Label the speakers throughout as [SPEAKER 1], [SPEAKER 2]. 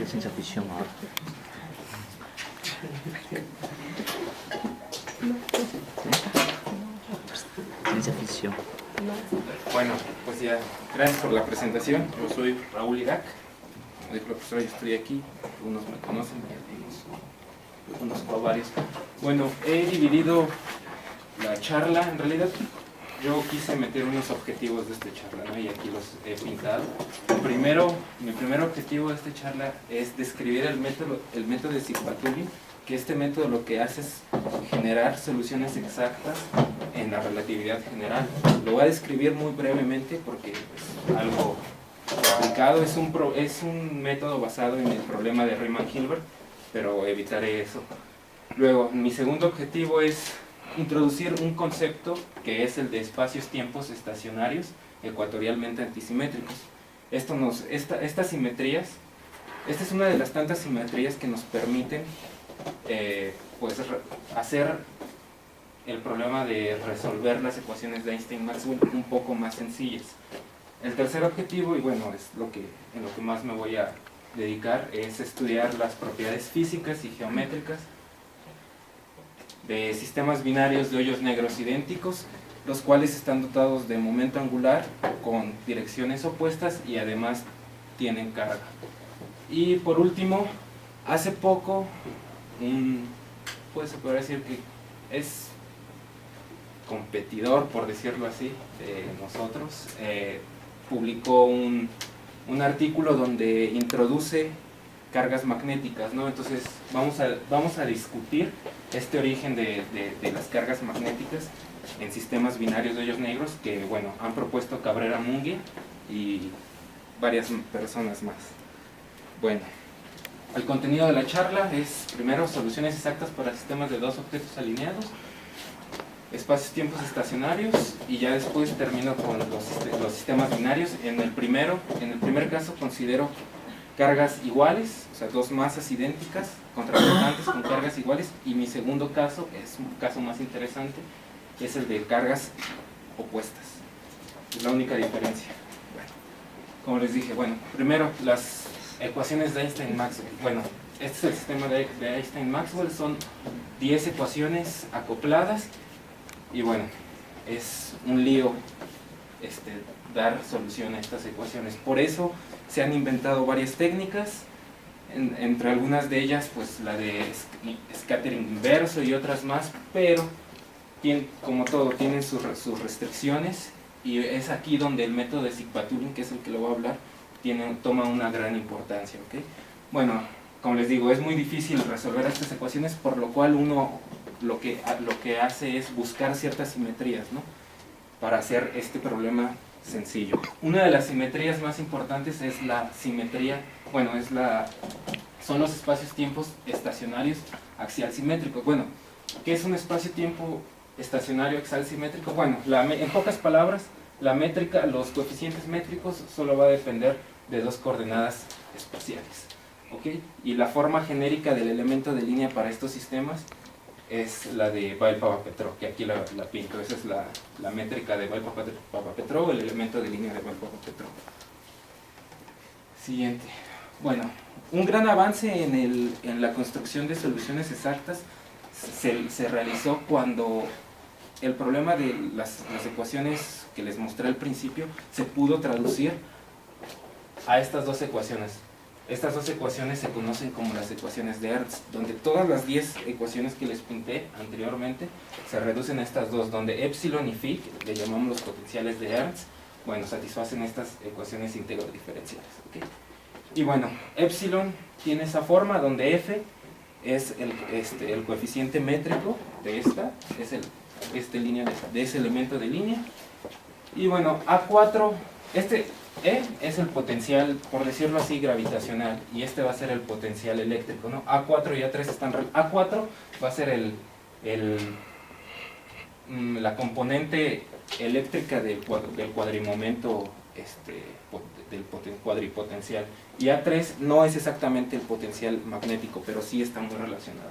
[SPEAKER 1] de ciencia ficción ahora. Ciencia ficción.
[SPEAKER 2] Bueno, pues ya, gracias por la presentación. Yo soy Raúl Irac, como dijo la profesora, yo estoy aquí, algunos me conocen, yo conozco a varios. Bueno, he dividido la charla, en realidad yo quise meter unos objetivos de esta charla, ¿no? Y aquí los he pintado. Mi primer objetivo de esta charla es describir el método de Zikbatulin, que este método lo que hace es generar soluciones exactas en la relatividad general. Lo voy a describir muy brevemente porque es algo complicado, es un método basado en el problema de Riemann-Hilbert, pero evitaré eso. Luego, mi segundo objetivo es introducir un concepto que es el de espacios-tiempos estacionarios ecuatorialmente antisimétricos. Estas simetrías, esta es una de las tantas simetrías que nos permiten pues hacer el problema de resolver las ecuaciones de Einstein-Maxwell un poco más sencillas. El tercer objetivo, y bueno, es en lo que más me voy a dedicar, es estudiar las propiedades físicas y geométricas de sistemas binarios de hoyos negros idénticos, los cuales están dotados de momento angular con direcciones opuestas y además tienen carga. Y por último, hace poco, pues se podría decir que es competidor, por decirlo así, de nosotros, publicó un artículo donde introduce cargas magnéticas, ¿no? Entonces vamos a discutir este origen de las cargas magnéticas en sistemas binarios de hoyos negros que, bueno, han propuesto Cabrera-Munguia y varias personas más. Bueno, el contenido de la charla es, primero, soluciones exactas para sistemas de dos objetos alineados, espacios-tiempos estacionarios, y ya después termino con los sistemas binarios. En el primer caso considero cargas iguales, o sea, dos masas idénticas, contrarrestantes con cargas iguales, y mi segundo caso, es un caso más interesante, es el de cargas opuestas. Es la única diferencia. Bueno, como les dije, bueno, primero las ecuaciones de Einstein-Maxwell. Bueno, este es el sistema de Einstein-Maxwell, son 10 ecuaciones acopladas, y bueno, es un lío dar solución a estas ecuaciones. Por eso se han inventado varias técnicas, entre algunas de ellas pues la de scattering inverso y otras más, pero como todo tienen sus restricciones, y es aquí donde el método de Zikbatulin, que es el que lo voy a hablar, toma una gran importancia, ¿okay? Bueno, como les digo, es muy difícil resolver estas ecuaciones, por lo cual uno lo que hace es buscar ciertas simetrías, ¿no?, para hacer este problema sencillo. Una de las simetrías más importantes es la simetría, bueno, son los espacios-tiempos estacionarios axial simétricos. Bueno, ¿qué es un espacio-tiempo estacionario axial simétrico? Bueno, en pocas palabras, la métrica, los coeficientes métricos solo va a depender de dos coordenadas espaciales, ¿ok? Y la forma genérica del elemento de línea para estos sistemas es la de Weil-Papapetrov, que aquí la pinto. Esa es la métrica de Weil-Papapetrov, el elemento de línea de Weil-Papapetrov. Siguiente. Bueno, un gran avance en la construcción de soluciones exactas se realizó cuando el problema de las ecuaciones que les mostré al principio se pudo traducir a estas dos ecuaciones. Estas dos ecuaciones se conocen como las ecuaciones de Ernst, donde todas las 10 ecuaciones que les pinté anteriormente se reducen a estas dos, donde epsilon y phi, le llamamos los potenciales de Ernst, bueno, satisfacen estas ecuaciones íntegro diferenciales, ¿okay? Y bueno, epsilon tiene esa forma donde f es el coeficiente métrico de esta, es de ese elemento de línea, y bueno, A4, E es el potencial, por decirlo así, gravitacional, y este va a ser el potencial eléctrico, ¿no? A4 y A3 están... A4 va a ser la componente eléctrica del cuadrimomento del cuadripotencial, y A3 no es exactamente el potencial magnético, pero sí está muy relacionado.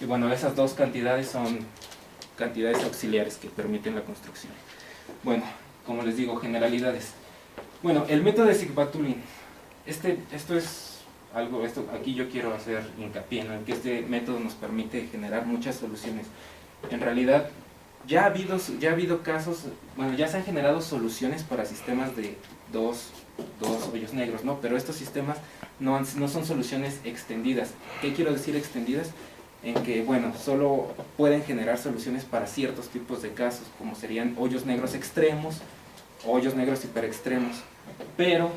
[SPEAKER 2] Y bueno, esas dos cantidades son cantidades auxiliares que permiten la construcción. Bueno, como les digo, generalidades. Bueno, el método de Zikbatulin, esto es aquí yo quiero hacer hincapié, ¿no? En que este método nos permite generar muchas soluciones. En realidad, ya ha habido casos, bueno, ya se han generado soluciones para sistemas de dos hoyos negros, ¿no? Pero estos sistemas no son soluciones extendidas. ¿Qué quiero decir extendidas? En que, bueno, solo pueden generar soluciones para ciertos tipos de casos, como serían hoyos negros extremos, o hoyos negros hiperextremos. Pero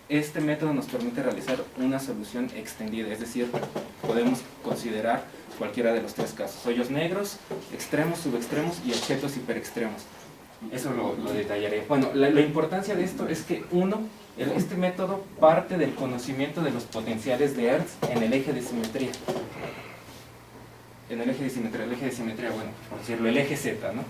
[SPEAKER 2] este método nos permite realizar una solución extendida, es decir, podemos considerar cualquiera de los tres casos: hoyos negros, extremos, subextremos y objetos hiperextremos. Eso lo detallaré. Bueno, la importancia de esto es que este método parte del conocimiento de los potenciales de Hertz en el eje de simetría. El eje de simetría, bueno, por decirlo, el eje Z, ¿no?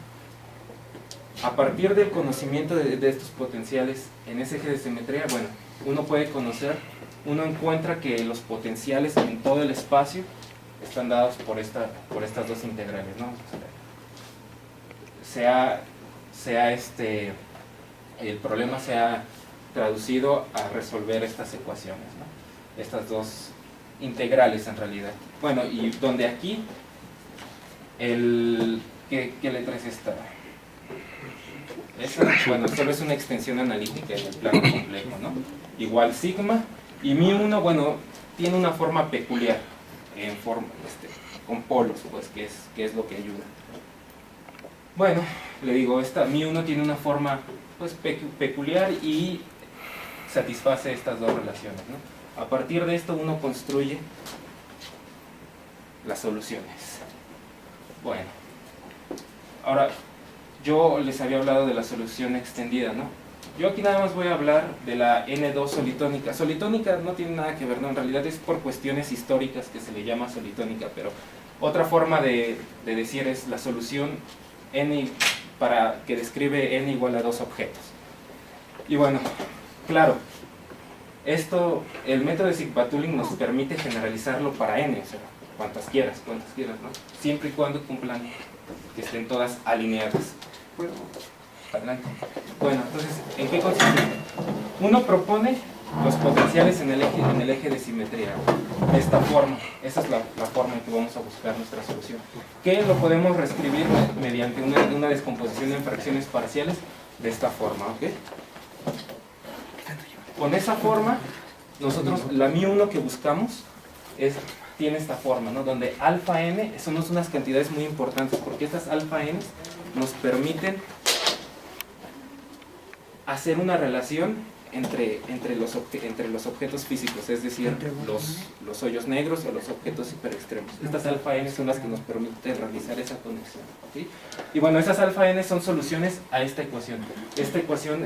[SPEAKER 2] A partir del conocimiento de estos potenciales en ese eje de simetría, bueno, uno encuentra que los potenciales en todo el espacio están dados por estas dos integrales, ¿no? El problema se ha traducido a resolver estas ecuaciones, ¿no? Estas dos integrales en realidad. Bueno, y donde aquí, ¿qué letra es esta? Bueno, solo es una extensión analítica en el plano complejo, ¿no? Igual sigma, y mi1, bueno, tiene una forma peculiar, con polos, pues, que es lo que ayuda. Bueno, le digo, mi1 tiene una forma, pues, peculiar y satisface estas dos relaciones, ¿no? A partir de esto uno construye las soluciones. Bueno, ahora, yo les había hablado de la solución extendida, ¿no? Yo aquí nada más voy a hablar de la N2 solitónica. Solitónica no tiene nada que ver, ¿no? En realidad es por cuestiones históricas que se le llama solitónica, pero otra forma de decir es la solución N que describe N igual a dos objetos. Y bueno, claro, el método de Zygmunt-Tooling nos permite generalizarlo para N, o sea, cuantas quieras, ¿no? Siempre y cuando cumplan, que estén todas alineadas. Adelante. Bueno, entonces, ¿en qué consiste? Uno propone los potenciales en el eje de simetría, de esta forma. Esa es la forma en que vamos a buscar nuestra solución, que lo podemos reescribir mediante una descomposición en fracciones parciales de esta forma, ¿ok? Con esa forma, nosotros, la mi1 que buscamos tiene esta forma, ¿no? Donde alfa n son unas cantidades muy importantes, porque estas alfa n nos permiten hacer una relación entre los objetos físicos, es decir, los hoyos negros o los objetos hiperextremos. Estas alfa n son las que nos permiten realizar esa conexión, ¿okay? Y bueno, esas alfa n son soluciones a esta ecuación. Esta ecuación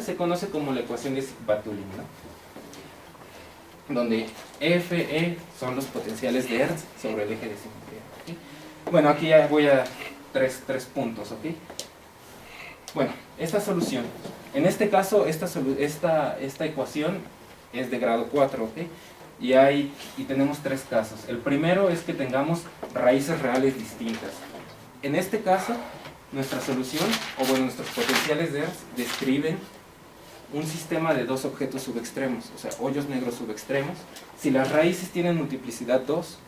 [SPEAKER 2] se conoce como la ecuación de Zygmunt-Tooling, ¿no? Donde F, E son los potenciales de Hertz sobre el eje de simetría, ¿okay? Bueno, aquí ya voy a tres puntos, ¿ok? Bueno, esta solución, en este caso, esta ecuación es de grado 4, ¿ok? Y tenemos tres casos. El primero es que tengamos raíces reales distintas. En este caso, nuestra solución, nuestros potenciales de Hertz describen un sistema de dos objetos subextremos, o sea, hoyos negros subextremos. Si las raíces tienen multiplicidad 2,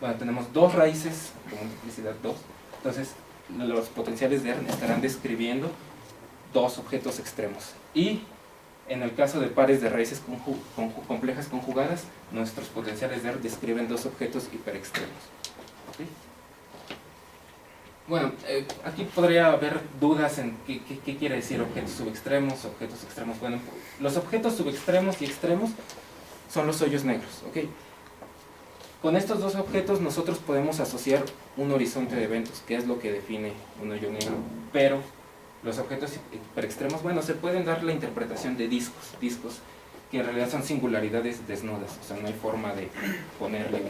[SPEAKER 2] bueno, tenemos dos raíces con multiplicidad 2, entonces los potenciales de Hertz estarán describiendo dos objetos extremos. Y en el caso de pares de raíces complejas conjugadas, nuestros potenciales de Hertz describen dos objetos hiperextremos, ¿okay? Bueno, aquí podría haber dudas en qué quiere decir objetos subextremos, objetos extremos. Bueno, los objetos subextremos y extremos son los hoyos negros, ¿ok? Con estos dos objetos nosotros podemos asociar un horizonte de eventos, que es lo que define un hoyo negro. Pero los objetos hiperextremos, bueno, se pueden dar la interpretación de discos que en realidad son singularidades desnudas, o sea, no hay forma de ponerle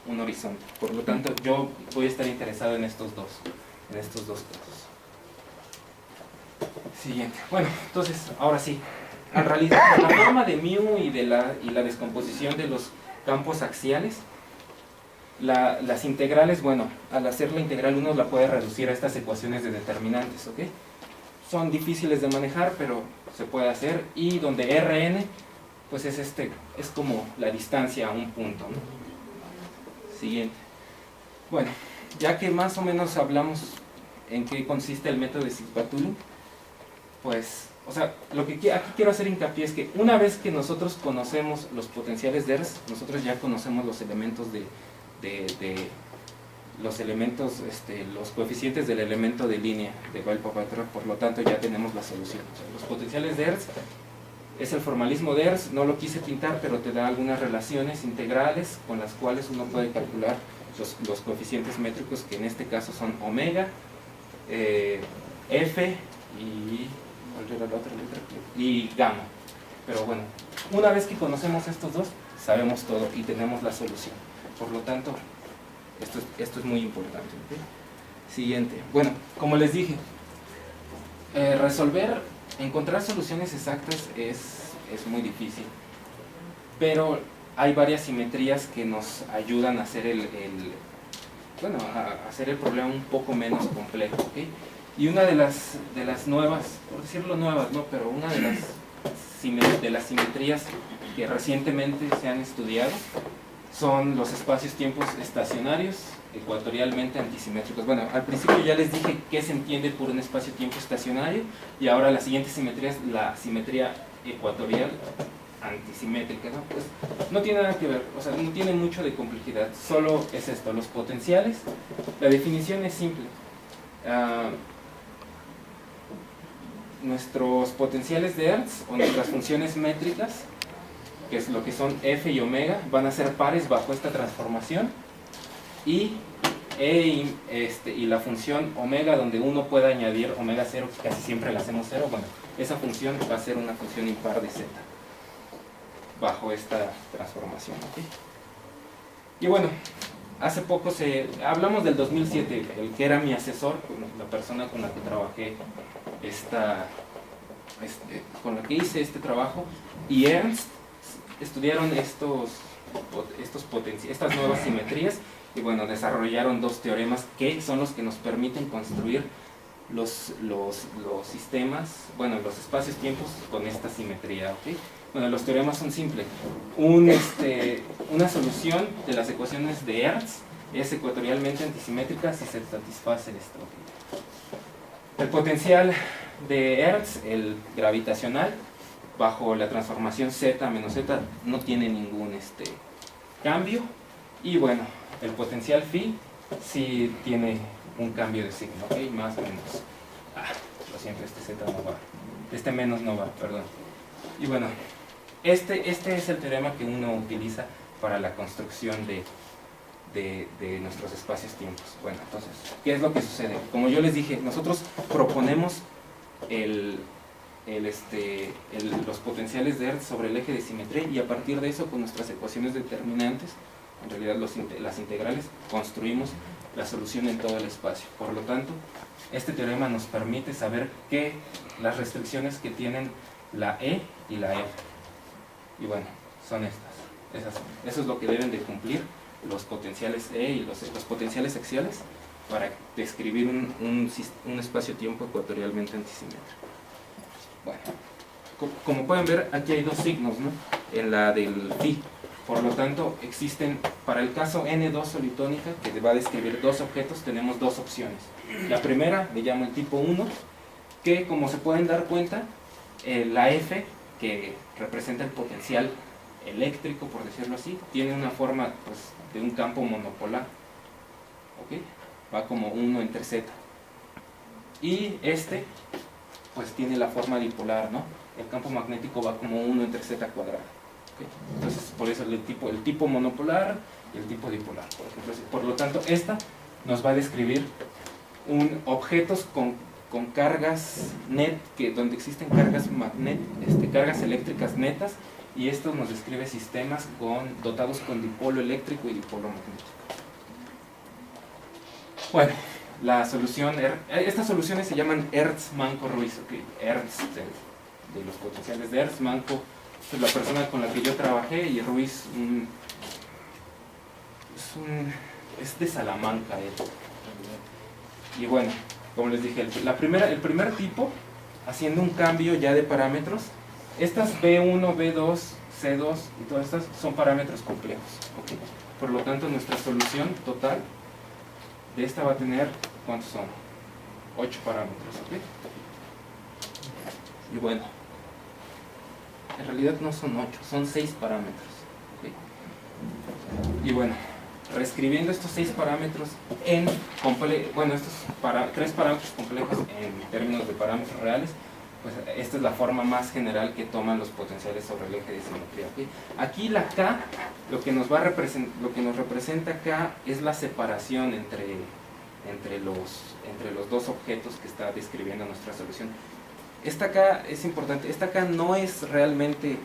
[SPEAKER 2] un horizonte. Por lo tanto, yo voy a estar interesado en estos dos casos. Siguiente. Bueno, entonces, ahora sí, en realidad, la forma de mu y la descomposición de los campos axiales, las integrales, bueno, al hacer la integral uno la puede reducir a estas ecuaciones de determinantes, ¿ok? Son difíciles de manejar, pero se puede hacer, y donde Rn pues es como la distancia a un punto, ¿no? Siguiente. Bueno, ya que más o menos hablamos en qué consiste el método de Sykes-Picot, pues, o sea, lo que aquí quiero hacer hincapié es que una vez que nosotros conocemos los potenciales de Hertz, nosotros ya conocemos los elementos los coeficientes del elemento de línea de Bell-Papaver, por lo tanto ya tenemos la solución. O sea, los potenciales de Hertz es el formalismo de Hertz, no lo quise pintar, pero te da algunas relaciones integrales con las cuales uno puede calcular los coeficientes métricos, que en este caso son omega, F y, ¿cuál era la otra letra? Y gamma. Pero bueno, una vez que conocemos estos dos, sabemos todo y tenemos la solución. Por lo tanto, esto es muy importante. ¿Okay? Siguiente. Bueno, como les dije, encontrar soluciones exactas es muy difícil, pero hay varias simetrías que nos ayudan a hacer a hacer el problema un poco menos complejo. ¿Okay? Y una de las nuevas, por decirlo nuevas, ¿no? Pero una de las simetrías que recientemente se han estudiado son los espacios-tiempos estacionarios ecuatorialmente antisimétricos. Bueno, al principio ya les dije qué se entiende por un espacio-tiempo estacionario, y ahora la siguiente simetría es la simetría ecuatorial antisimétrica, ¿no? Pues no tiene nada que ver, o sea, no tiene mucho de complejidad, solo es esto, los potenciales. La definición es simple. Nuestros potenciales de Hertz o nuestras funciones métricas, que es lo que son F y omega, van a ser pares bajo esta transformación, y y la función omega, donde uno puede añadir omega 0, que casi siempre la hacemos 0, bueno, esa función va a ser una función impar de z bajo esta transformación. ¿Okay? Y bueno, hace poco hablamos del 2007, el que era mi asesor, la persona con la que trabajé con la que hice este trabajo, y Ernst estudiaron estas nuevas simetrías, y bueno, desarrollaron dos teoremas que son los que nos permiten construir los sistemas, bueno, los espacios-tiempos con esta simetría. ¿Okay? Bueno, los teoremas son simples. Una solución de las ecuaciones de Hertz es ecuatorialmente antisimétrica si se satisface esto. ¿Okay? El potencial de Hertz, el gravitacional, bajo la transformación z menos z, no tiene ningún cambio. Y bueno, el potencial phi sí tiene un cambio de signo, ¿okay? Más o menos. Lo siento, z no va. Menos no va, perdón. Y bueno, este es el teorema que uno utiliza para la construcción de nuestros espacios-tiempos. Bueno, entonces, ¿qué es lo que sucede? Como yo les dije, nosotros proponemos los potenciales de Hertz sobre el eje de simetría, y a partir de eso, con nuestras ecuaciones determinantes, en realidad las integrales, construimos la solución en todo el espacio. Por lo tanto, este teorema nos permite saber las restricciones que tienen la E y la F. Y bueno, son esas son. Eso es lo que deben de cumplir los potenciales E y los potenciales axiales para describir un espacio-tiempo ecuatorialmente antisimétrico. Bueno, como pueden ver, aquí hay dos signos, ¿no? En la del phi. Por lo tanto, existen, para el caso N2 solitónica, que va a describir dos objetos, tenemos dos opciones. La primera le llamo el tipo 1, que, como se pueden dar cuenta, la F, que representa el potencial eléctrico, por decirlo así, tiene una forma, pues, de un campo monopolar. ¿Okay? Va como 1 entre z. Y pues tiene la forma dipolar, ¿no? El campo magnético va como 1 entre z cuadrado. ¿Okay? Entonces, por eso el tipo monopolar y el tipo dipolar, por ejemplo. Por lo tanto, esta nos va a describir objetos con cargas donde existen cargas eléctricas netas, y esto nos describe sistemas dotados con dipolo eléctrico y dipolo magnético. Bueno, estas soluciones se llaman Hertz-Manco-Ruiz. ¿Okay? Hertz de los potenciales de Hertz, Manco es la persona con la que yo trabajé, y Ruiz es de Salamanca. Y bueno, como les dije, el primer tipo, haciendo un cambio ya de parámetros, estas B1, B2 C2 y todas estas son parámetros complejos. ¿Ok? Por lo tanto, nuestra solución total de esta va a tener, ¿cuántos son? 8 parámetros. ¿Ok? Y bueno, en realidad no son 8, son 6 parámetros. ¿Ok? Y bueno, reescribiendo estos 6 parámetros en estos 3 parámetros complejos en términos de parámetros reales, pues esta es la forma más general que toman los potenciales sobre el eje de simetría. ¿Okay? Aquí la K, lo que nos representa acá es la separación entre los dos objetos que está describiendo nuestra solución. Esta K es importante, esta K no es realmente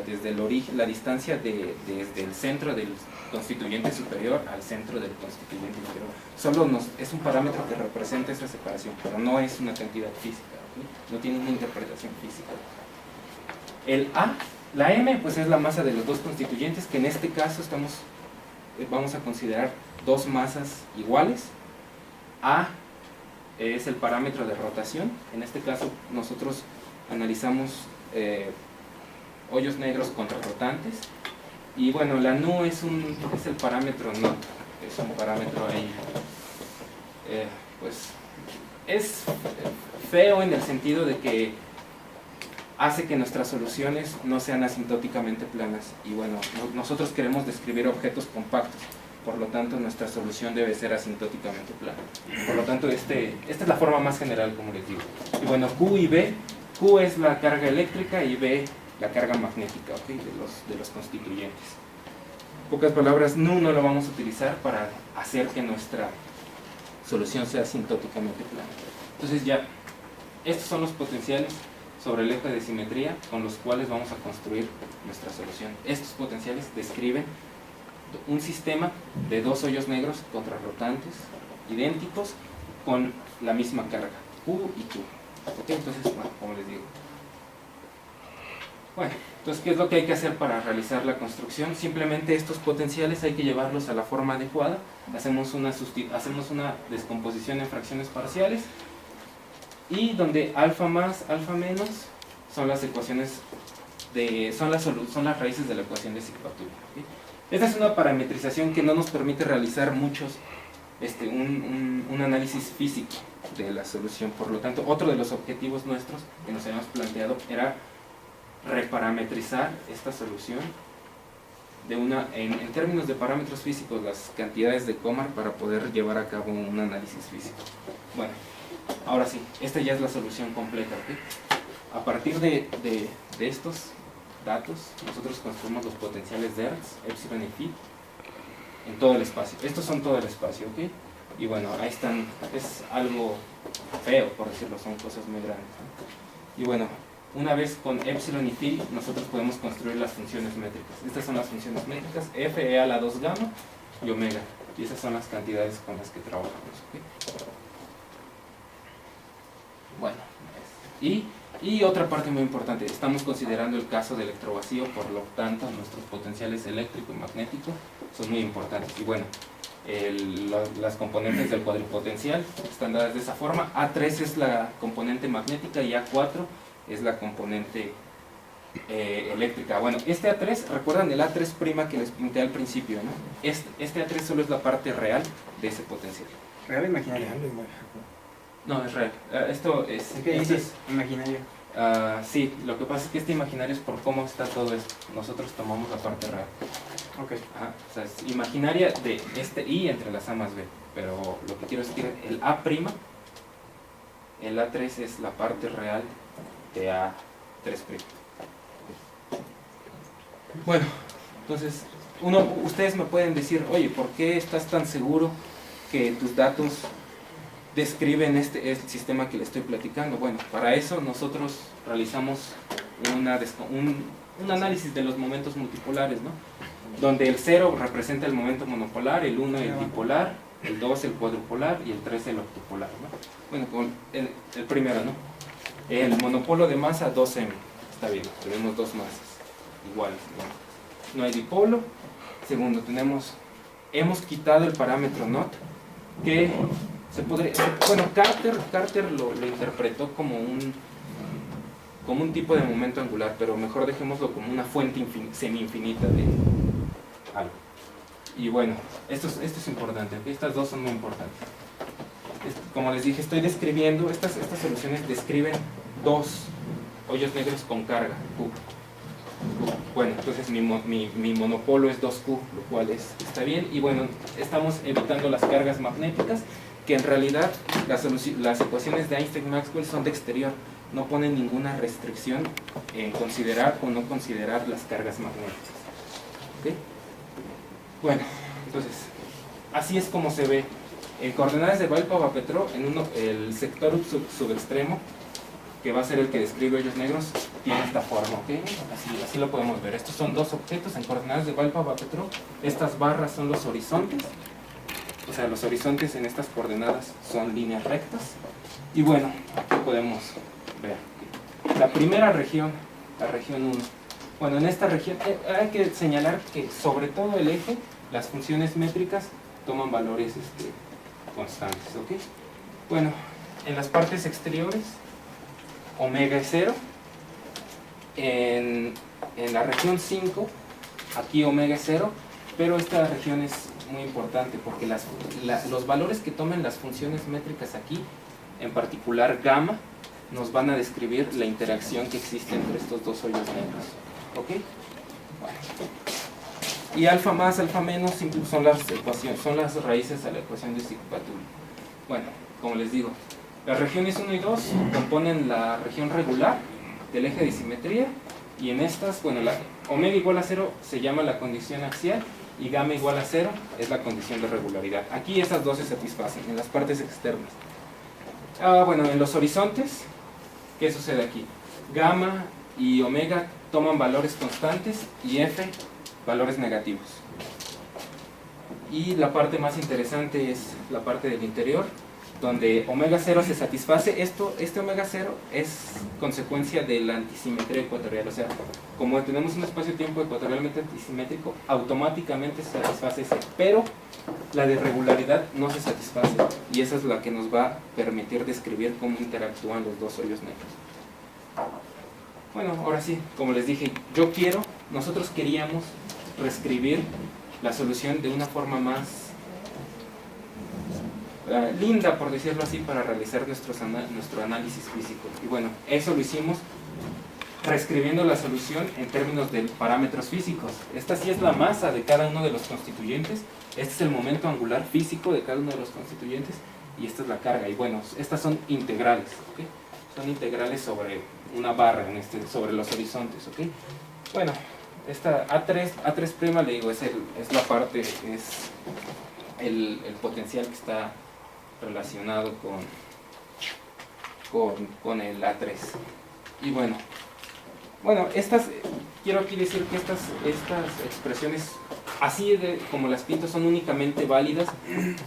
[SPEAKER 2] desde el origen, la distancia desde el centro del constituyente superior al centro del constituyente inferior. Solo es un parámetro que representa esa separación, pero no es una cantidad física, ¿sí? No tiene una interpretación física. El A, la M, pues es la masa de los dos constituyentes, que en este caso vamos a considerar dos masas iguales. A es el parámetro de rotación. En este caso nosotros analizamos hoyos negros contrarrotantes. Y bueno, la nu es el parámetro NOT, es un parámetro ahí, pues es feo en el sentido de que hace que nuestras soluciones no sean asintóticamente planas. Y bueno, nosotros queremos describir objetos compactos, por lo tanto nuestra solución debe ser asintóticamente plana. Por lo tanto, esta es la forma más general, como les digo. Y bueno, Q y B, Q es la carga eléctrica y B la carga magnética, ¿okay? de los constituyentes. En pocas palabras, nu no lo vamos a utilizar para hacer que nuestra solución sea asintóticamente plana. Entonces ya, estos son los potenciales sobre el eje de simetría con los cuales vamos a construir nuestra solución. Estos potenciales describen un sistema de dos hoyos negros contrarrotantes idénticos con la misma carga, Q y Q. ¿Okay? Entonces, bueno, como les digo. Bueno, entonces, ¿qué es lo que hay que hacer para realizar la construcción? Simplemente estos potenciales hay que llevarlos a la forma adecuada. Hacemos una descomposición en fracciones parciales y donde alfa más, alfa menos son las ecuaciones son las raíces de la ecuación de Sigma-Tula. ¿Okay? Esta es una parametrización que no nos permite realizar un análisis físico de la solución. Por lo tanto, otro de los objetivos nuestros que nos habíamos planteado era reparametrizar esta solución en términos de parámetros físicos, las cantidades de Komar, para poder llevar a cabo un análisis físico. Bueno, ahora sí, esta ya es la solución completa. ¿Okay? A partir de estos datos, nosotros construimos los potenciales de Hertz, epsilon y phi en todo el espacio. Estos son todo el espacio, ¿ok? Y bueno, ahí están, es algo feo, por decirlo, son cosas muy grandes, ¿no? Y bueno, una vez con epsilon y phi, nosotros podemos construir las funciones métricas. Estas son las funciones métricas, f, e a la 2 gamma y omega. Y esas son las cantidades con las que trabajamos, ¿ok? Bueno, y otra parte muy importante, estamos considerando el caso de electrovacío, por lo tanto nuestros potenciales eléctrico y magnético son muy importantes. Y bueno, las componentes del cuadripotencial están dadas de esa forma. A3 es la componente magnética y A4 es la componente eléctrica. Bueno, este A3, ¿recuerdan el A3' que les pinté al principio, ¿no? Este A3 solo es la parte real de ese potencial.
[SPEAKER 3] ¿Real o imaginario?
[SPEAKER 2] No, es real. Esto es...
[SPEAKER 3] ¿Qué dices? Imaginario.
[SPEAKER 2] Sí, lo que pasa es que este imaginario es por cómo está todo esto. Nosotros tomamos la parte real.
[SPEAKER 3] Ok.
[SPEAKER 2] Ajá, o sea, es imaginaria de este I entre las A más B. Pero lo que quiero decir es que el A', el A3 es la parte real de A3'. Bueno, entonces, ustedes me pueden decir, oye, ¿por qué estás tan seguro que tus datos describen el sistema que le estoy platicando? Bueno, para eso nosotros realizamos un análisis de los momentos multipolares, ¿no? Donde el 0 representa el momento monopolar, el 1 el dipolar, el 2 el cuadrupolar y el 3 el octopolar, ¿no? Bueno, con el primero, ¿no? El monopolo de masa 2m, está bien, tenemos dos masas iguales, ¿no? No hay dipolo. Segundo, hemos quitado el parámetro NOT, que bueno, Carter lo interpretó como como un tipo de momento angular, pero mejor dejémoslo como una fuente semi-infinita de algo. Y bueno, esto es importante, ¿ok? Estas dos son muy importantes. Como les dije, estoy describiendo, estas soluciones describen dos hoyos negros con carga, Q. Bueno, entonces mi monopolo es 2Q, lo cual está bien. Y bueno, estamos evitando las cargas magnéticas, que en realidad las ecuaciones de Einstein-Maxwell son de exterior. No ponen ninguna restricción en considerar o no considerar las cargas magnéticas. ¿Okay? Bueno, entonces, así es como se ve. En coordenadas de Valpova-Petrov, el sector subextremo, que va a ser el que describe hoyos negros, tiene esta forma, ¿ok? Así lo podemos ver. Estos son dos objetos en coordenadas de Valpova-Petrov. Estas barras son los horizontes. O sea, los horizontes en estas coordenadas son líneas rectas. Y bueno, aquí podemos ver la primera región, la región 1. Bueno, en esta región hay que señalar que sobre todo el eje, las funciones métricas toman valores constantes, ¿ok? Bueno, en las partes exteriores, omega es 0. En la región 5, aquí omega es 0, pero esta región es muy importante porque los valores que tomen las funciones métricas aquí, en particular gamma, nos van a describir la interacción que existe entre estos dos hoyos negros. ¿Ok? Bueno. Y alfa más, alfa menos son las raíces a la ecuación de Stickpatuli. Bueno, como les digo, las regiones 1 y 2 componen la región regular del eje de simetría, y en estas, bueno, la omega igual a 0 se llama la condición axial y gamma igual a 0 es la condición de regularidad. Aquí esas dos se satisfacen en las partes externas. Bueno, en los horizontes, ¿qué sucede aquí? Gamma y omega toman valores constantes y F valores negativos. Y la parte más interesante es la parte del interior, donde omega 0 se satisface. Este omega 0 es consecuencia de la antisimetría ecuatorial. O sea, como tenemos un espacio-tiempo ecuatorialmente antisimétrico, automáticamente se satisface ese, pero la de regularidad no se satisface, y esa es la que nos va a permitir describir cómo interactúan los dos hoyos negros. Bueno, ahora sí, como les dije, nosotros queríamos reescribir la solución de una forma más linda, por decirlo así, para realizar nuestro análisis físico. Y bueno, eso lo hicimos reescribiendo la solución en términos de parámetros físicos. Esta sí es la masa de cada uno de los constituyentes, este es el momento angular físico de cada uno de los constituyentes, y ', es la carga. Y bueno, estas son integrales, ¿okay? Son integrales sobre una barra, sobre los horizontes, ¿ok? Bueno, esta A3', le digo, es la parte, es el potencial que está relacionado con el A3. Y bueno, quiero aquí decir que estas expresiones, así como las pinto, son únicamente válidas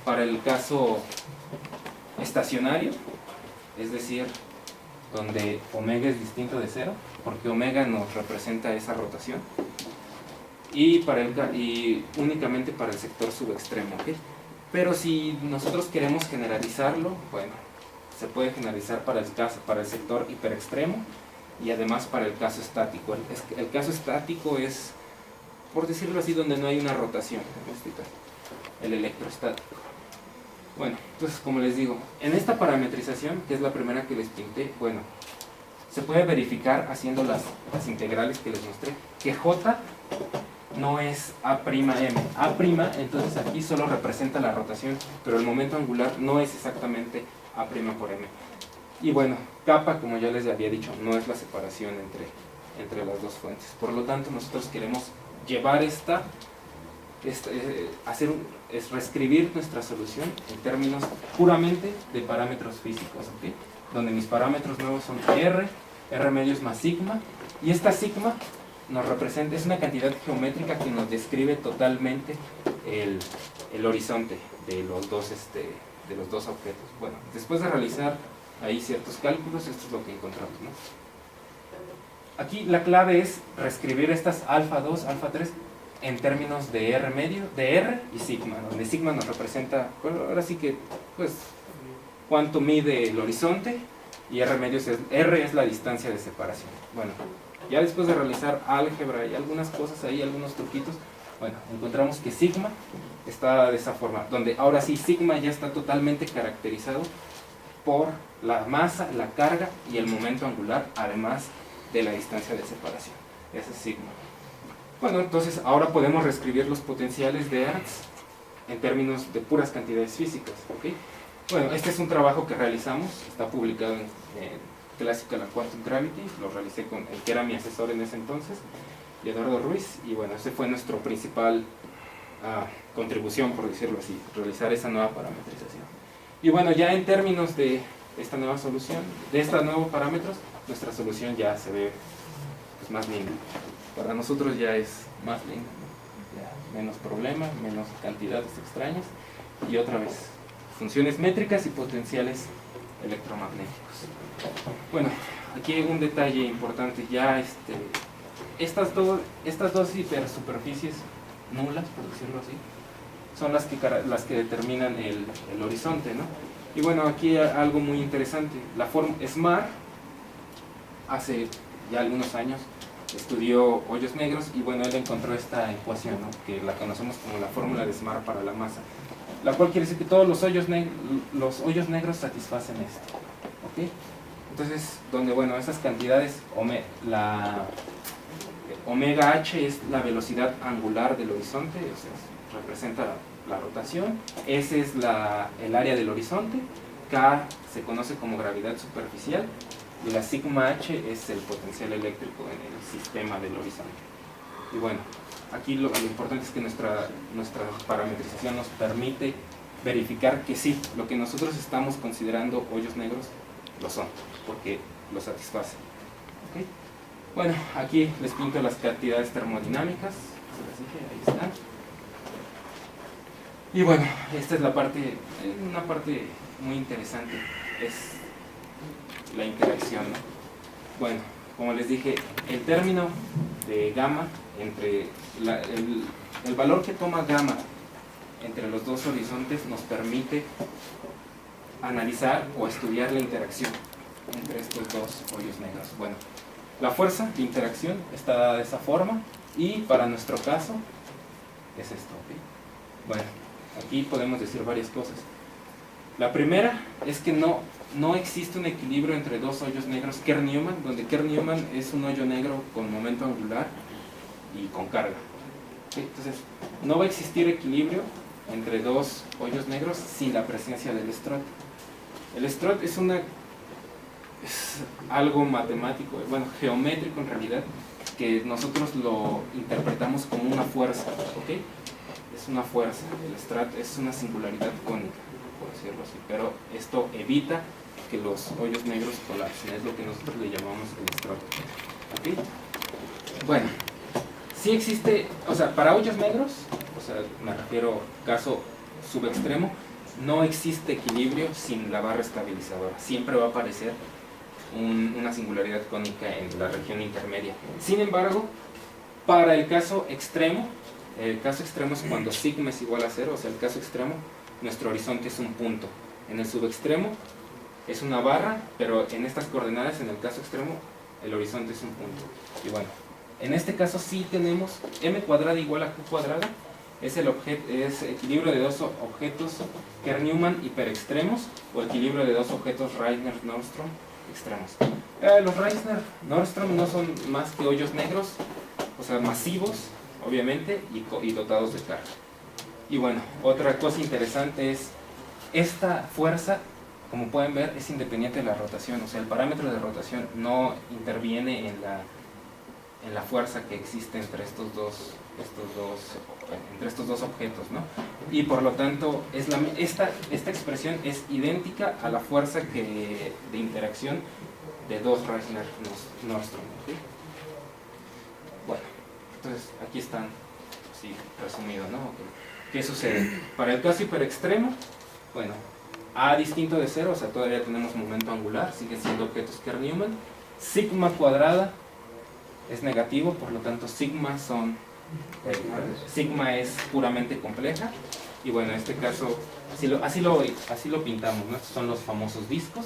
[SPEAKER 2] para el caso estacionario, es decir, donde omega es distinto de 0, porque omega nos representa esa rotación, y únicamente para el sector subextremo, ¿ok? Pero si nosotros queremos generalizarlo, bueno, se puede generalizar para el sector hiperextremo y además para el caso estático. El caso estático es, por decirlo así, donde no hay una rotación, en este caso, el electrostático. Bueno, entonces, como les digo, en esta parametrización, que es la primera que les pinté, bueno, se puede verificar haciendo las integrales que les mostré, que J no es A'M. A', entonces aquí solo representa la rotación, pero el momento angular no es exactamente A' por M. Y bueno, kappa, como ya les había dicho, no es la separación entre las dos fuentes. Por lo tanto, nosotros queremos llevar reescribir nuestra solución en términos puramente de parámetros físicos, ¿okay? Donde mis parámetros nuevos son R medios más sigma, y esta sigma nos representa, es una cantidad geométrica que nos describe totalmente el horizonte de los dos objetos. Bueno, después de realizar ahí ciertos cálculos, esto es lo que encontramos, ¿no? Aquí la clave es reescribir estas alfa 2, alfa 3 en términos de R medio, de R y sigma, donde sigma nos representa, bueno, ahora sí que, pues, cuánto mide el horizonte, y R es la distancia de separación. Bueno, ya después de realizar álgebra y algunas cosas ahí, algunos truquitos, bueno, encontramos que sigma está de esa forma, donde ahora sí sigma ya está totalmente caracterizado por la masa, la carga y el momento angular, además de la distancia de separación. Ese es sigma. Bueno, entonces ahora podemos reescribir los potenciales de Hertz en términos de puras cantidades físicas, ¿ok? Bueno, este es un trabajo que realizamos, está publicado en Classical and Quantum Gravity, lo realicé con el que era mi asesor en ese entonces, Eduardo Ruiz, y bueno, ese fue nuestro principal contribución, por decirlo así, realizar esa nueva parametrización. Y bueno, ya en términos de esta nueva solución, de estos nuevos parámetros, nuestra solución ya se ve pues, más linda. Para nosotros ya es más linda, ¿no? Ya menos problemas, menos cantidades extrañas, y otra vez, funciones métricas y potenciales electromagnéticos. Bueno, aquí hay un detalle importante, ya estas dos hipersuperficies nulas, por decirlo así, son las que determinan el horizonte, ¿no? Y bueno, aquí hay algo muy interesante. La forma SMAR, hace ya algunos años, estudió hoyos negros y bueno, él encontró esta ecuación, ¿no? Que la conocemos como la fórmula de SMAR para la masa, la cual quiere decir que todos los hoyos negros satisfacen esto, ¿ok? Entonces, donde bueno, esas cantidades, la omega h es la velocidad angular del horizonte, o sea, representa la rotación, S es el área del horizonte, K se conoce como gravedad superficial, y la sigma h es el potencial eléctrico en el sistema del horizonte. Y bueno, aquí lo importante es que nuestra parametrización nos permite verificar que sí, lo que nosotros estamos considerando hoyos negros lo son, porque lo satisfacen. ¿Okay? Bueno, aquí les pinto las cantidades termodinámicas, ahí están. Y bueno, esta es una parte muy interesante, es la interacción, ¿no? Bueno, como les dije, el término de gamma entre el valor que toma gamma entre los dos horizontes nos permite analizar o estudiar la interacción entre estos dos hoyos negros. Bueno, la fuerza de interacción está dada de esa forma y para nuestro caso es esto, ¿ok? Bueno, aquí podemos decir varias cosas. La primera es que no existe un equilibrio entre dos hoyos negros Kerr-Newman, donde Kerr-Newman es un hoyo negro con momento angular y con carga. ¿Okay? Entonces, no va a existir equilibrio entre dos hoyos negros sin la presencia del Strott. El Strott es algo matemático, bueno, geométrico en realidad, que nosotros lo interpretamos como una fuerza, ¿ok? Es una fuerza, el Strott es una singularidad cónica, por decirlo así, pero esto evita que los hoyos negros colapsen, es lo que nosotros le llamamos el Strott, ¿ok? Bueno, sí existe, o sea, para hoyos negros, o sea, me refiero caso subextremo, no existe equilibrio sin la barra estabilizadora, siempre va a aparecer una singularidad cónica en la región intermedia. Sin embargo, para el caso extremo es cuando sigma es igual a 0, o sea, el caso extremo, nuestro horizonte es un punto. En el subextremo es una barra, pero en estas coordenadas, en el caso extremo, el horizonte es un punto. Y bueno, en este caso sí tenemos m cuadrada igual a q cuadrada, es equilibrio de dos objetos Kerr-Newman hiperextremos o equilibrio de dos objetos Reissner-Nordström extremos. Los Reissner-Nordström no son más que hoyos negros, o sea, masivos, obviamente, y dotados de carga. Y bueno, otra cosa interesante es, esta fuerza, como pueden ver, es independiente de la rotación, o sea, el parámetro de rotación no interviene en la fuerza que existe entre estos dos objetos, ¿no? Y por lo tanto esta expresión es idéntica a la fuerza de interacción de dos Reissner-Nordström, ¿okay? Bueno, entonces aquí están, sí, resumido, ¿no? Okay. ¿Qué sucede? Para el caso hiperextremo, bueno, A distinto de 0, o sea, todavía tenemos momento angular, siguen siendo objetos Kerr-Newman, sigma cuadrada es negativo, por lo tanto sigma es puramente compleja, y bueno, en este caso así lo pintamos, ¿no? Estos son los famosos discos,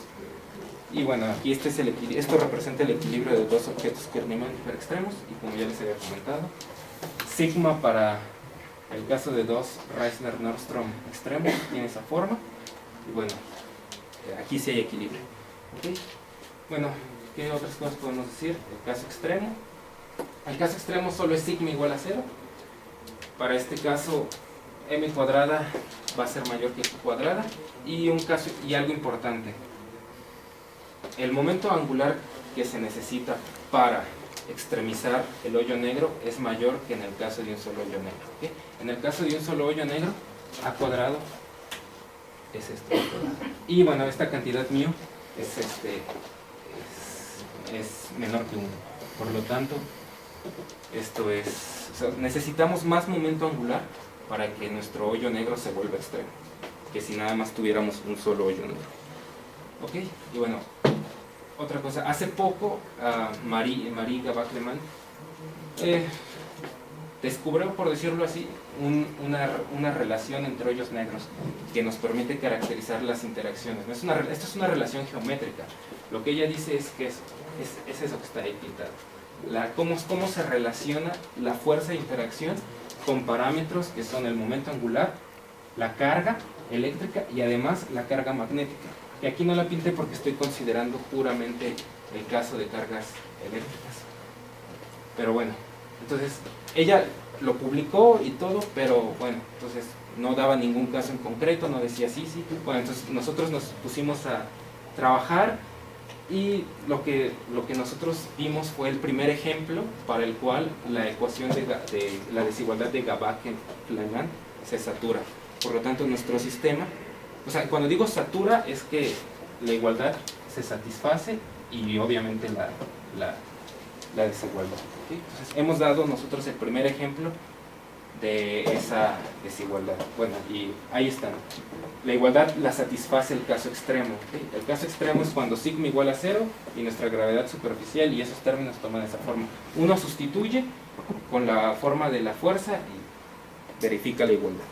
[SPEAKER 2] Y bueno, aquí esto representa el equilibrio de dos objetos Kerr-Newman hiperextremos, y como ya les había comentado, sigma para el caso de dos Reissner-Nordström extremos tiene esa forma, y bueno, aquí sí hay equilibrio. ¿Okay? Bueno, ¿qué otras cosas podemos decir? El caso extremo. El caso extremo solo es sigma igual a 0. Para este caso, m cuadrada va a ser mayor que q cuadrada. Y algo importante, el momento angular que se necesita para extremizar el hoyo negro es mayor que en el caso de un solo hoyo negro. ¿Okay? En el caso de un solo hoyo negro, a cuadrado es esto. Y bueno, esta cantidad μ es menor que 1. Por lo tanto, esto es, o sea, necesitamos más momento angular para que nuestro hoyo negro se vuelva extremo, que si nada más tuviéramos un solo hoyo negro. ¿Ok? Y bueno, otra cosa, hace poco Marie Gabak-Leman descubrió, por decirlo así, una relación entre hoyos negros que nos permite caracterizar las interacciones. Esto es una relación geométrica. Lo que ella dice es que es eso que está ahí pintado. Cómo se relaciona la fuerza de interacción con parámetros que son el momento angular, la carga eléctrica y además la carga magnética. Y aquí no la pinté porque estoy considerando puramente el caso de cargas eléctricas. Pero bueno, entonces ella lo publicó y todo, pero bueno, entonces no daba ningún caso en concreto, no decía sí. Bueno, entonces nosotros nos pusimos a trabajar y lo que nosotros vimos fue el primer ejemplo para el cual la ecuación de la desigualdad de Gabak-Leman se satura. Por lo tanto, nuestro sistema, o sea, cuando digo satura es que la igualdad se satisface y obviamente la desigualdad. ¿Okay? Entonces, hemos dado nosotros el primer ejemplo de esa desigualdad. Bueno, y ahí está. La igualdad la satisface el caso extremo. ¿Okay? El caso extremo es cuando sigma igual a 0 y nuestra gravedad superficial y esos términos toman esa forma. Uno sustituye con la forma de la fuerza y verifica la igualdad.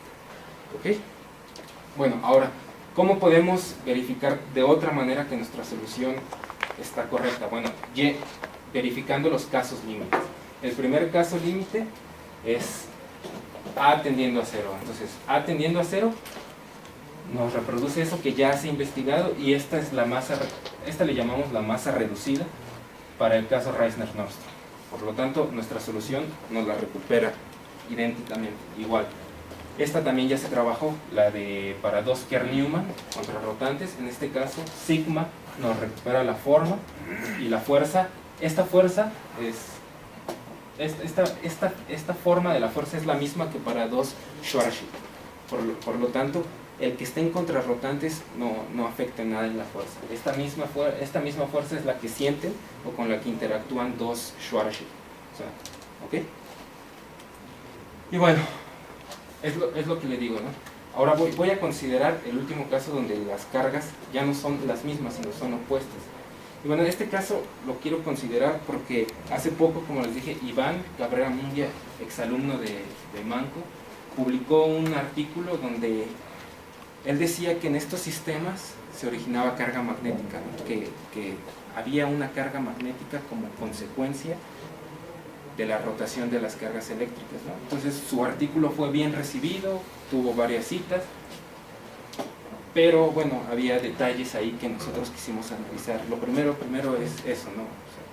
[SPEAKER 2] ¿Ok? Bueno, ahora, ¿cómo podemos verificar de otra manera que nuestra solución está correcta? Bueno, verificando los casos límites. El primer caso límite es A tendiendo a 0. Entonces, A tendiendo a 0 nos reproduce eso que ya se ha investigado y esta le llamamos la masa reducida para el caso Reissner-Nordström. Por lo tanto, nuestra solución nos la recupera idénticamente, igual. Esta también ya se trabajó, para dos Kerr-Newman contrarrotantes. En este caso, sigma nos recupera la forma y la fuerza. Esta fuerza esta forma de la fuerza es la misma que para dos Schwarzschild. Por lo tanto, el que esté en contrarrotantes no afecta en nada en la fuerza. Esta misma fuerza es la que sienten o con la que interactúan dos Schwarzschild. O sea, ¿ok? Y bueno, es lo que le digo, ¿no? Ahora voy a considerar el último caso donde las cargas ya no son las mismas, sino son opuestas. Y bueno, en este caso lo quiero considerar porque hace poco, como les dije, Iván Cabrera Munguia, exalumno de Manco, publicó un artículo donde él decía que en estos sistemas se originaba carga magnética, ¿no? que había una carga magnética como consecuencia de la rotación de las cargas eléctricas, ¿no? Entonces su artículo fue bien recibido, tuvo varias citas, pero bueno, había detalles ahí que nosotros quisimos analizar. Lo primero es eso, ¿no? O sea,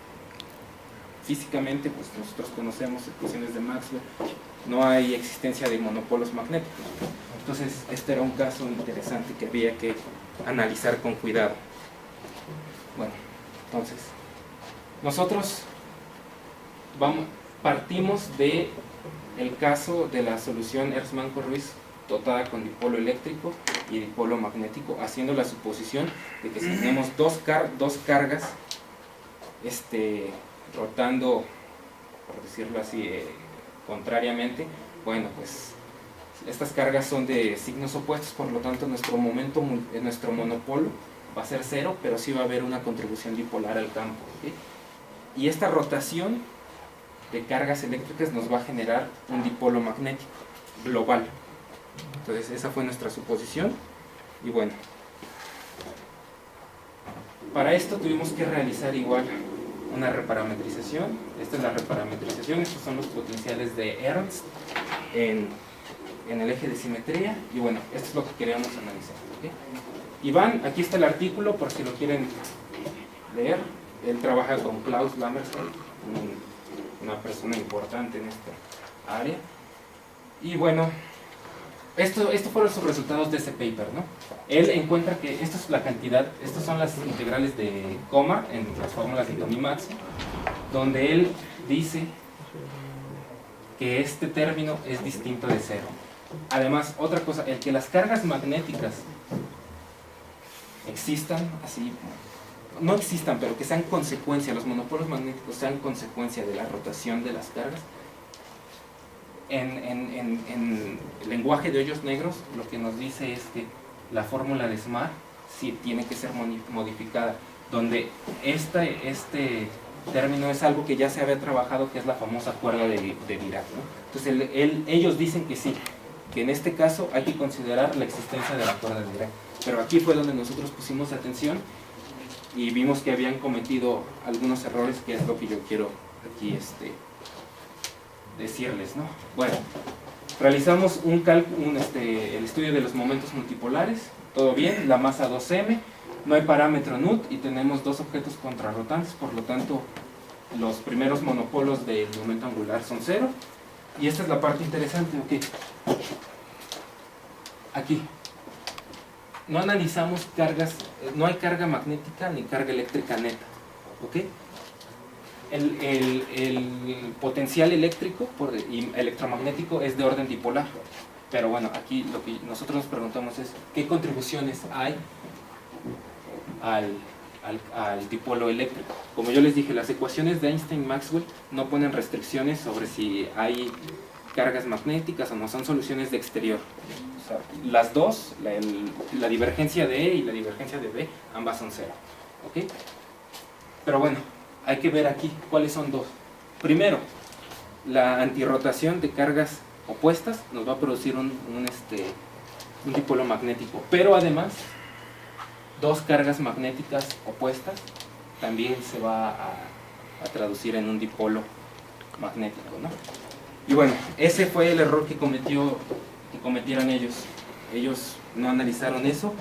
[SPEAKER 2] físicamente, pues nosotros conocemos ecuaciones de Maxwell, no hay existencia de monopolos magnéticos. Entonces, este era un caso interesante que había que analizar con cuidado. Bueno, entonces, nosotros partimos de el caso de la solución Hertzmann-Ruiz dotada con dipolo eléctrico y dipolo magnético, haciendo la suposición de que si tenemos dos cargas rotando, por decirlo así, contrariamente, bueno, pues estas cargas son de signos opuestos, por lo tanto nuestro monopolo va a ser 0, pero sí va a haber una contribución dipolar al campo, ¿okay? Y esta rotación de cargas eléctricas nos va a generar un dipolo magnético global. Entonces esa fue nuestra suposición y bueno, Para esto tuvimos que realizar igual una reparametrización. Esta es la reparametrización, estos son los potenciales de Ernst en el eje de simetría, y bueno, esto es lo que queríamos analizar, ¿ok? Iván, aquí está el artículo por si lo quieren leer. Él trabaja con Klaus Lammerstein, una persona importante en esta área. Y bueno, estos fueron sus resultados de ese paper, ¿no? Él encuentra que esto es la cantidad, estas son las integrales de coma en las fórmulas de Tomy-Maxi, donde él dice que este término es distinto de cero. Además, otra cosa, el que las cargas magnéticas existan así, no existan, pero que sean consecuencia, los monopolos magnéticos sean consecuencia de la rotación de las cargas. En el lenguaje de hoyos negros, lo que nos dice es que la fórmula de Smart sí tiene que ser modificada, donde este término es algo que ya se había trabajado, que es la famosa cuerda de Dirac, ¿no? Entonces ellos dicen que sí, que en este caso hay que considerar la existencia de la cuerda de Dirac. Pero aquí fue donde nosotros pusimos atención y vimos que habían cometido algunos errores, que es lo que yo quiero aquí decirles, ¿no? Bueno, realizamos el estudio de los momentos multipolares, todo bien, la masa 2m, no hay parámetro NUT y tenemos dos objetos contrarrotantes, por lo tanto los primeros monopolos del momento angular son 0. Y esta es la parte interesante, ok. Aquí no analizamos cargas, no hay carga magnética ni carga eléctrica neta, ok. El potencial eléctrico y electromagnético es de orden dipolar, pero bueno, aquí lo que nosotros nos preguntamos es ¿qué contribuciones hay al dipolo eléctrico? Como yo les dije, las ecuaciones de Einstein-Maxwell no ponen restricciones sobre si hay cargas magnéticas o no, son soluciones de exterior. O sea, las dos, la divergencia de E y la divergencia de B, ambas son 0, ¿ok? Pero bueno, hay que ver aquí cuáles son dos. Primero, la antirrotación de cargas opuestas nos va a producir un dipolo magnético, pero además dos cargas magnéticas opuestas también se va a traducir en un dipolo magnético, ¿no? Y bueno, ese fue el error que cometieron ellos. Ellos no analizaron eso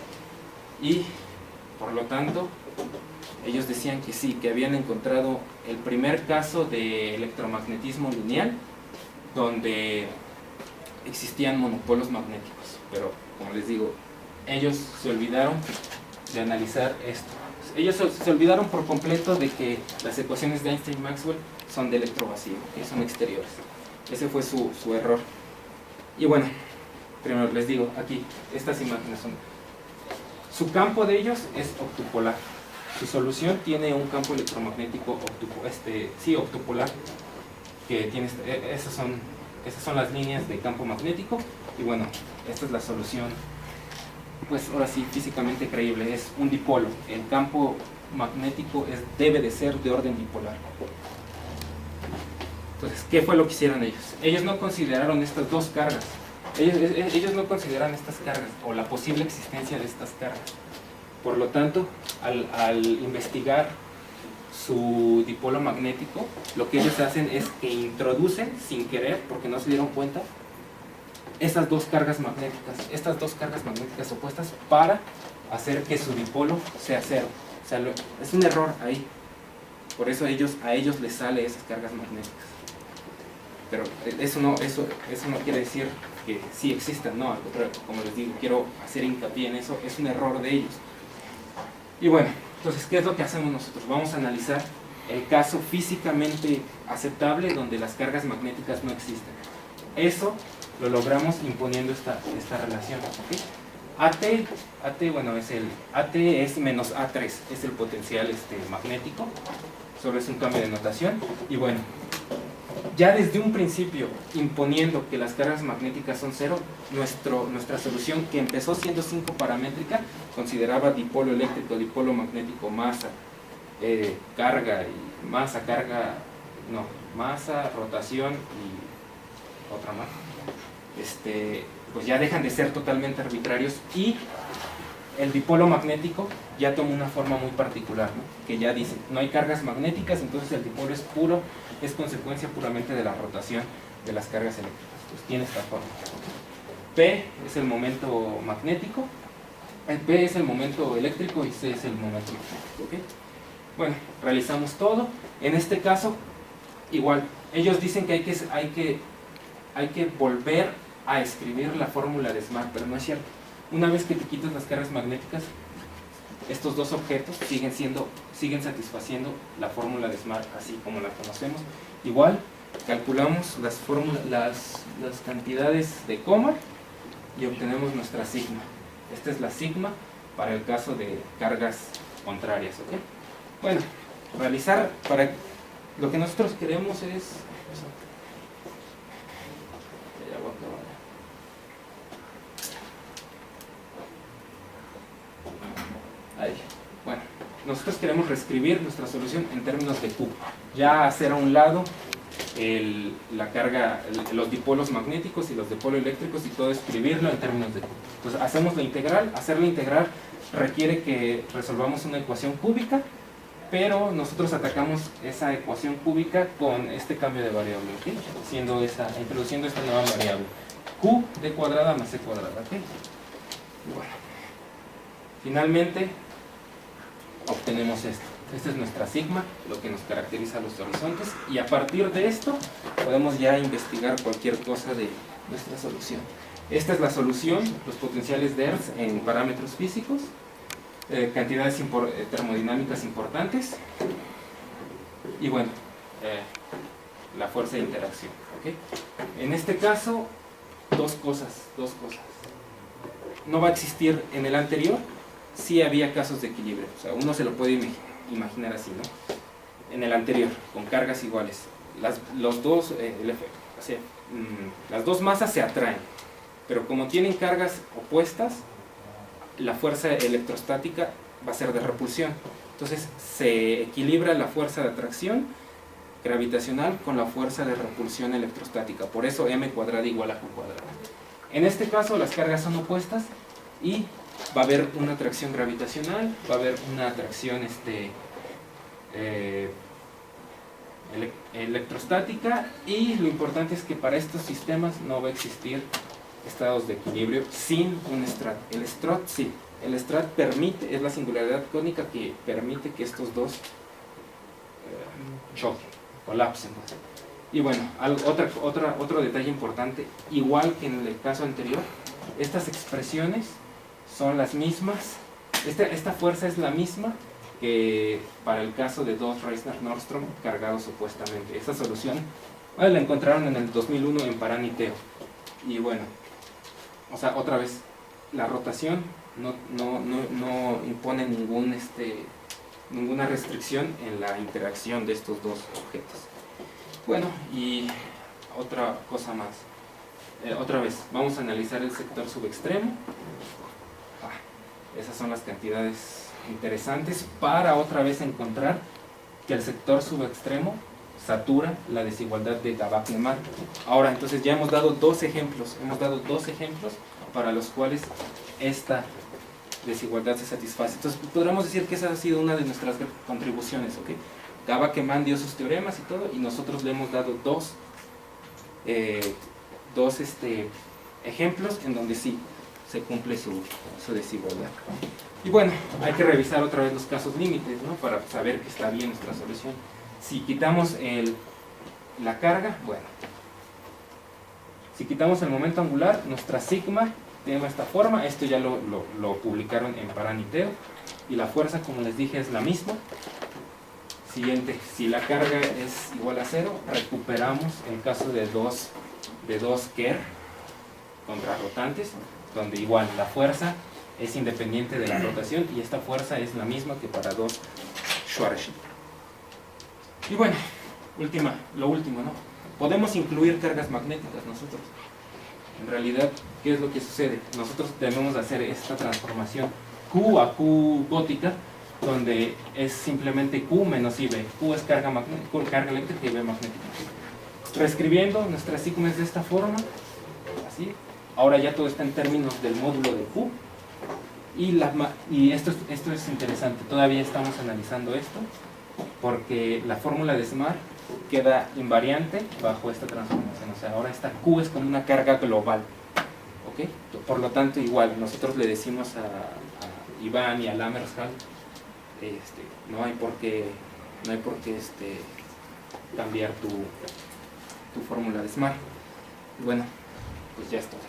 [SPEAKER 2] y por lo tanto ellos decían que sí, que habían encontrado el primer caso de electromagnetismo lineal donde existían monopolos magnéticos, pero como les digo, ellos se olvidaron de analizar esto. Ellos se olvidaron por completo de que las ecuaciones de Einstein-Maxwell son de electrovacío, que son exteriores. Ese fue su error. Y bueno, primero les digo, aquí, estas imágenes son... Su campo de ellos es octupolar. Su solución tiene un campo electromagnético octupolar, que tiene, esas son las líneas de campo magnético, y bueno, esta es la solución, pues ahora sí, físicamente creíble, es un dipolo. El campo magnético debe de ser de orden dipolar. Entonces, ¿qué fue lo que hicieron ellos? Ellos no consideraron estas dos cargas, ellos no consideran estas cargas, o la posible existencia de estas cargas. Por lo tanto, al investigar su dipolo magnético, lo que ellos hacen es que introducen, sin querer, porque no se dieron cuenta, estas dos cargas magnéticas opuestas, para hacer que su dipolo sea 0. O sea, es un error ahí. Por eso a ellos les sale esas cargas magnéticas. Pero eso no quiere decir que sí existan, no, al contrario, como les digo, quiero hacer hincapié en eso, es un error de ellos. Y bueno, entonces, ¿qué es lo que hacemos nosotros? Vamos a analizar el caso físicamente aceptable donde las cargas magnéticas no existen. Eso lo logramos imponiendo esta relación, ¿okay? AT es menos A3, es el potencial magnético, solo es un cambio de notación. Y bueno, ya desde un principio, imponiendo que las cargas magnéticas son 0, nuestra solución, que empezó siendo 5 paramétrica, consideraba dipolo eléctrico, dipolo magnético, masa, carga y masa, masa, rotación y otra más. Pues ya dejan de ser totalmente arbitrarios y el dipolo magnético ya toma una forma muy particular, ¿no? Que ya dice, no hay cargas magnéticas, entonces el dipolo es puro, es consecuencia puramente de la rotación de las cargas eléctricas. Pues tiene esta forma. P es el momento magnético, P es el momento eléctrico y C es el momento magnético, ¿ok? Bueno, realizamos todo. En este caso, igual, ellos dicen que hay que volver a escribir la fórmula de Smart, pero no es cierto. Una vez que te quitas las cargas magnéticas, estos dos objetos siguen satisfaciendo la fórmula de Smart así como la conocemos. Igual, calculamos las cantidades de Komar y obtenemos nuestra sigma. Esta es la sigma para el caso de cargas contrarias, ¿ok? Bueno, lo que nosotros queremos es... Ya voy a acabar. Ahí. Bueno, nosotros queremos reescribir nuestra solución en términos de Q. Ya hacer a un lado la carga, los dipolos magnéticos y los dipolos eléctricos y todo escribirlo en términos de Q. Entonces hacemos la integral. Hacer la integral requiere que resolvamos una ecuación cúbica, pero nosotros atacamos esa ecuación cúbica con este cambio de variable, ¿ok? Introduciendo esta nueva variable. Q de cuadrada más C cuadrada, ¿ok? Y bueno, finalmente obtenemos esto. Esta es nuestra sigma, lo que nos caracteriza a los horizontes, y a partir de esto podemos ya investigar cualquier cosa de nuestra solución. Esta es la solución, los potenciales de Hertz en parámetros físicos, cantidades termodinámicas importantes, y bueno, la fuerza de interacción, ¿ok? En este caso, dos cosas. No va a existir en el anterior, sí había casos de equilibrio, o sea, uno se lo puede imaginar así, ¿no? En el anterior, con cargas iguales, las dos masas se atraen, pero como tienen cargas opuestas, la fuerza electrostática va a ser de repulsión. Entonces se equilibra la fuerza de atracción gravitacional con la fuerza de repulsión electrostática. Por eso m cuadrada igual a q cuadrada. En este caso las cargas son opuestas y va a haber una atracción gravitacional, va a haber una atracción electrostática, y lo importante es que para estos sistemas no va a existir estados de equilibrio sin un Strat. El Strat sí, el Strat permite, es la singularidad cónica que permite que estos dos choquen, colapsen. Y bueno, otro detalle importante, igual que en el caso anterior, estas expresiones son las mismas, esta fuerza es la misma que para el caso de dos Reisner-Nordström cargados opuestamente. Esa solución la encontraron en el 2001 en Parán y Teo. Y bueno, o sea, otra vez, la rotación no impone ninguna restricción en la interacción de estos dos objetos. Bueno, y otra cosa más. Otra vez, vamos a analizar el sector subextremo. Esas son las cantidades interesantes para otra vez encontrar que el sector subextremo satura la desigualdad de Tabak-Neyman. Ahora, entonces ya hemos dado dos ejemplos para los cuales esta desigualdad se satisface. Entonces podríamos decir que esa ha sido una de nuestras contribuciones, ¿ok? Tabak-Neyman dio sus teoremas y todo, y nosotros le hemos dado dos ejemplos en donde sí se cumple su desigualdad. Y bueno, hay que revisar otra vez los casos límites, ¿no? Para saber que está bien nuestra solución. Si quitamos la carga, bueno, si quitamos el momento angular, nuestra sigma tiene esta forma. Esto ya lo publicaron en Parán y Teo, y la fuerza, como les dije, es la misma. Siguiente, si la carga es igual a 0, recuperamos el caso de dos Kerr contrarrotantes, donde igual la fuerza es independiente de la rotación, y esta fuerza es la misma que para dos Schwarzschild. Y bueno, lo último, ¿no? Podemos incluir cargas magnéticas nosotros. En realidad, ¿qué es lo que sucede? Nosotros debemos hacer esta transformación Q a Q gótica, donde es simplemente Q menos IB. Q es carga eléctrica y IB magnética. Reescribiendo, nuestra sigma es de esta forma, así. Ahora ya todo está en términos del módulo de Q. Y esto es interesante, todavía estamos analizando esto, porque la fórmula de Smart queda invariante bajo esta transformación. O sea, ahora esta Q es como una carga global. ¿Ok? Por lo tanto, igual, nosotros le decimos a Iván y a Lamershall, no hay por qué cambiar tu fórmula de Smart. Y bueno, pues ya es todo.